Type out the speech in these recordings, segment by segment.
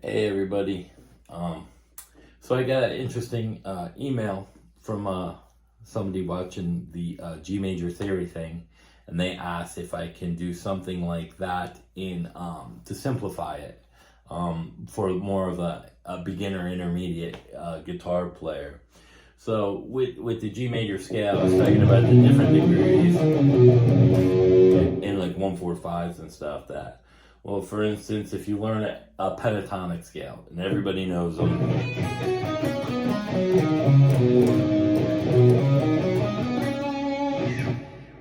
Hey everybody. So I got an interesting email from somebody watching the G major theory thing, and they asked if I can do something like that in to simplify it for more of a beginner intermediate guitar player. So with the G major scale, I was talking about the different degrees in like 1/4/5s and stuff. That, well, for instance, if you learn a pentatonic scale, and everybody knows them.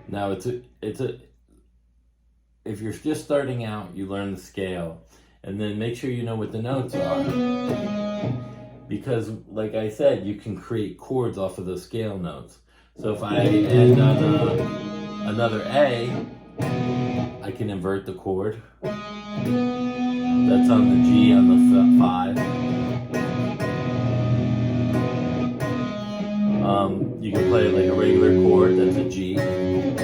Now if you're just starting out, you learn the scale, and then make sure you know what the notes are. Because, like I said, you can create chords off of those scale notes. So if I add another A, I can invert the chord. That's on the G on the 5. You can play like a regular chord, that's a G. And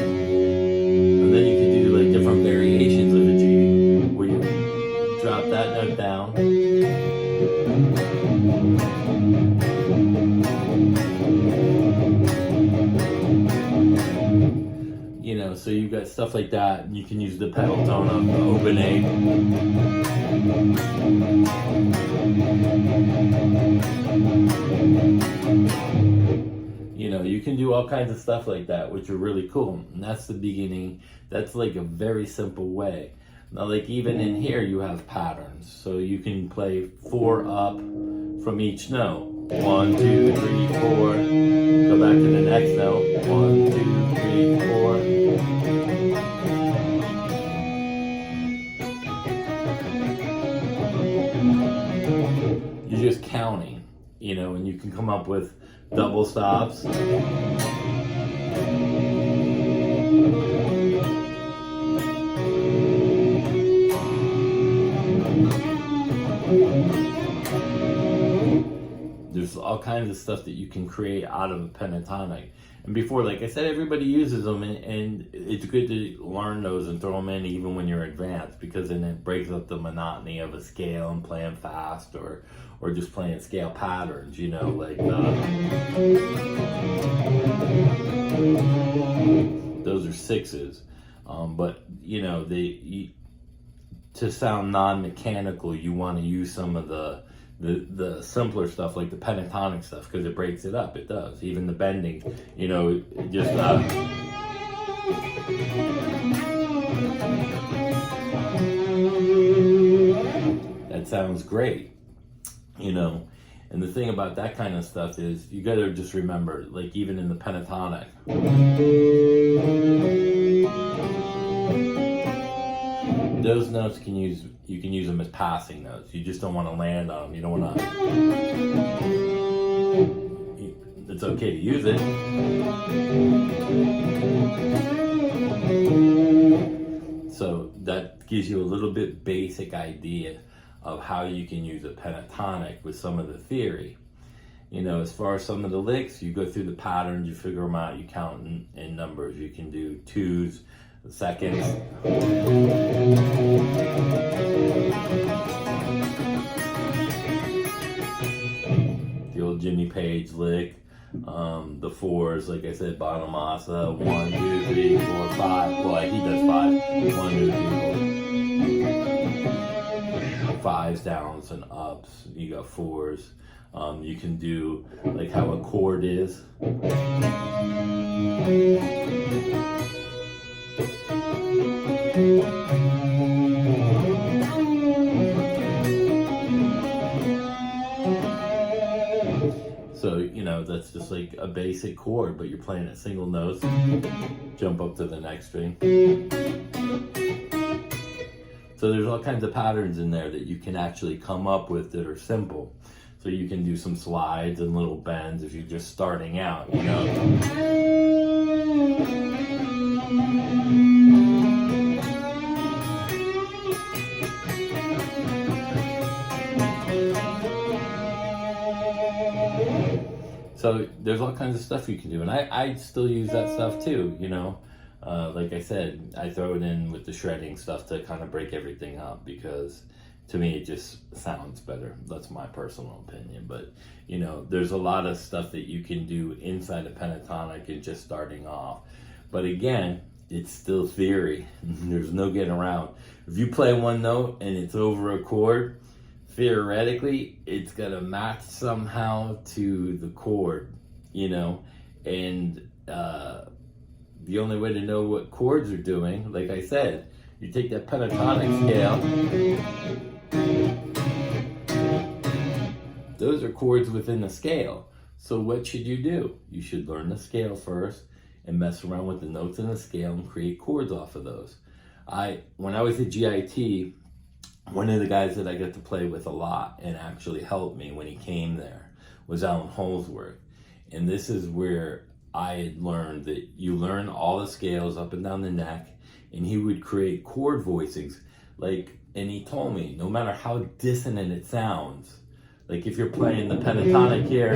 then you can do like different variations of a G, where you drop that note down. You know, so you've got stuff like that, and you can use the Pentatonic, the open A. You know, you can do all kinds of stuff like that, which are really cool. And that's the beginning. That's like a very simple way. Now, like even in here, you have patterns. So you can play 4 up from each note. 1, 2, 3, 4. Go back to the next note. 1, 2, 3, 4. You're just counting, you know, and you can come up with double stops. There's all kinds of stuff that you can create out of a pentatonic. And before, like I said, everybody uses them, and it's good to learn those and throw them in even when you're advanced, because then it breaks up the monotony of a scale and playing fast or just playing scale patterns, you know, like those are 6s. But, you know, to sound non-mechanical, you want to use some of the simpler stuff, like the pentatonic stuff, because it breaks it up. It does. Even the bending, you know, it just that sounds great, you know. And the thing about that kind of stuff is you got to just remember, like even in the pentatonic, those notes you can use them as passing notes. You just don't want to land on them. You don't want to. It's okay to use it. So that gives you a little bit basic idea of how you can use a pentatonic with some of the theory. You know, as far as some of the licks, you go through the patterns, you figure them out, you count in numbers. You can do 2s, seconds. The old Jimmy Page lick. The 4s, like I said, Bonamassa. 1, 2, 3, 4, 5. Well, he does 5. 1, 2, 3, 4. 5s, downs, and ups. You got 4s. You can do like how a chord is. So, you know, that's just like a basic chord, but you're playing at single notes. Jump up to the next string. So there's all kinds of patterns in there that you can actually come up with that are simple. So you can do some slides and little bends if you're just starting out, you know. So there's all kinds of stuff you can do, and I still use that stuff too, you know. Like I said, I throw it in with the shredding stuff to kind of break everything up, because to me, it just sounds better. That's my personal opinion. But, you know, there's a lot of stuff that you can do inside of pentatonic and just starting off. But again, it's still theory. There's no getting around. If you play one note and it's over a chord, theoretically, it's going to match somehow to the chord, you know, and the only way to know what chords are doing, like I said, you take that pentatonic scale, those are chords within the scale. So what should you do? You should learn the scale first and mess around with the notes in the scale and create chords off of those. When I was at GIT, one of the guys that I got to play with a lot and actually helped me when he came there was Alan Holsworth. And this is where I had learned that you learn all the scales up and down the neck, and he would create chord voicings. And he told me, no matter how dissonant it sounds, like if you're playing the pentatonic here,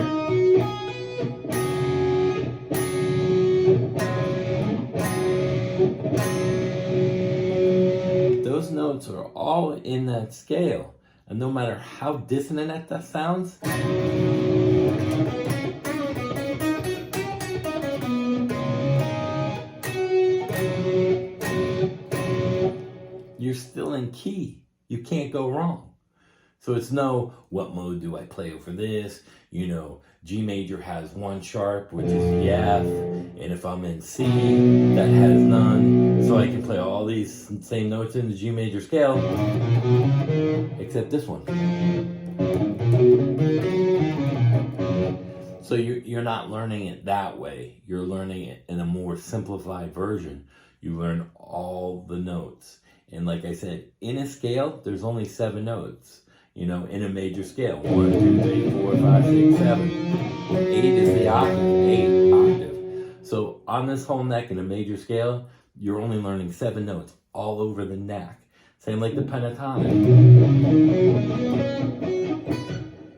those notes are all in that scale. And no matter how dissonant that sounds, you're still in key. You can't go wrong. So it's no, what mode do I play over this? You know, G major has one sharp, which is the F, and if I'm in C, that has none. So I can play all these same notes in the G major scale, except this one. So you're not learning it that way. You're learning it in a more simplified version. You learn all the notes. And like I said, in a scale, there's only 7 notes. You know, in a major scale. 1, 2, 3, 4, 5, 6, 7. 8 is the octave. 8 octave. So on this whole neck in a major scale, you're only learning 7 notes all over the neck. Same like the pentatonic.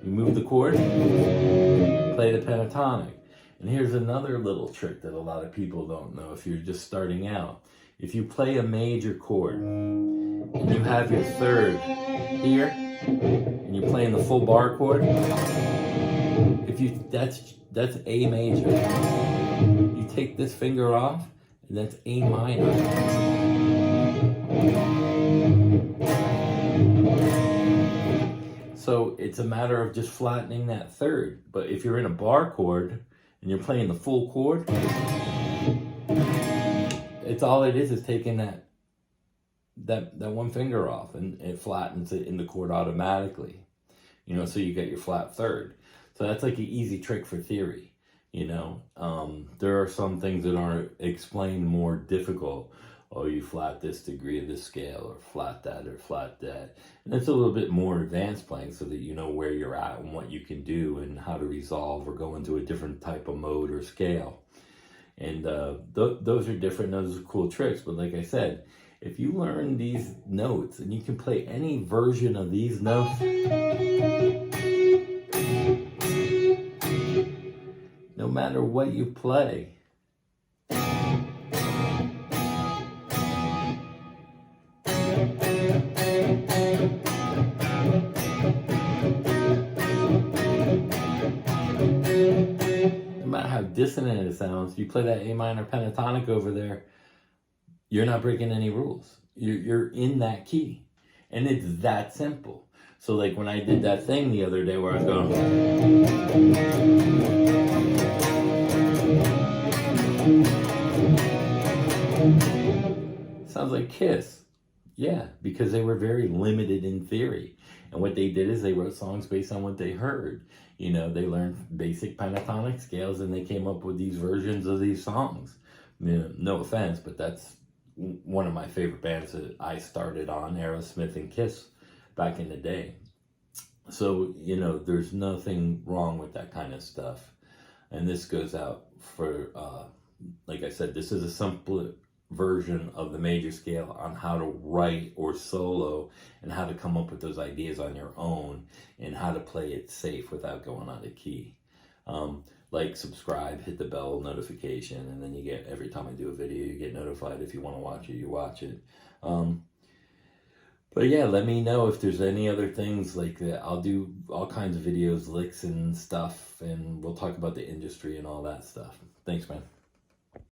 You move the chord, play the pentatonic. And here's another little trick that a lot of people don't know if you're just starting out. If you play a major chord and you have your third here, and you're playing the full bar chord, that's A major. You take this finger off, and that's A minor. So it's a matter of just flattening that third. But if you're in a bar chord and you're playing the full chord, it's all it is taking that one finger off, and it flattens it in the chord automatically. You know, so you get your flat third. So that's like an easy trick for theory. You know, there are some things that are explained more difficult. Oh, you flat this degree of this scale, or flat that. And it's a little bit more advanced playing so that you know where you're at and what you can do and how to resolve or go into a different type of mode or scale. And those are different. Those are cool tricks. But like I said, if you learn these notes and you can play any version of these notes, no matter what you play, no matter how dissonant it sounds, you play that A minor pentatonic over there, you're not breaking any rules. You're in that key. And it's that simple. So like when I did that thing the other day where I was going, sounds like Kiss. Yeah, because they were very limited in theory. And what they did is they wrote songs based on what they heard. You know, they learned basic pentatonic scales and they came up with these versions of these songs. You know, no offense, but that's one of my favorite bands that I started on, Aerosmith and Kiss, back in the day. So, you know, there's nothing wrong with that kind of stuff. And this goes out for, like I said, this is a simple version of the major scale on how to write or solo and how to come up with those ideas on your own and how to play it safe without going out of key. Like, subscribe, hit the bell notification, and then you get, every time I do a video, you get notified. If you want to watch it, you watch it. But yeah, let me know if there's any other things like that. I'll do all kinds of videos, licks and stuff, and we'll talk about the industry and all that stuff. Thanks, man.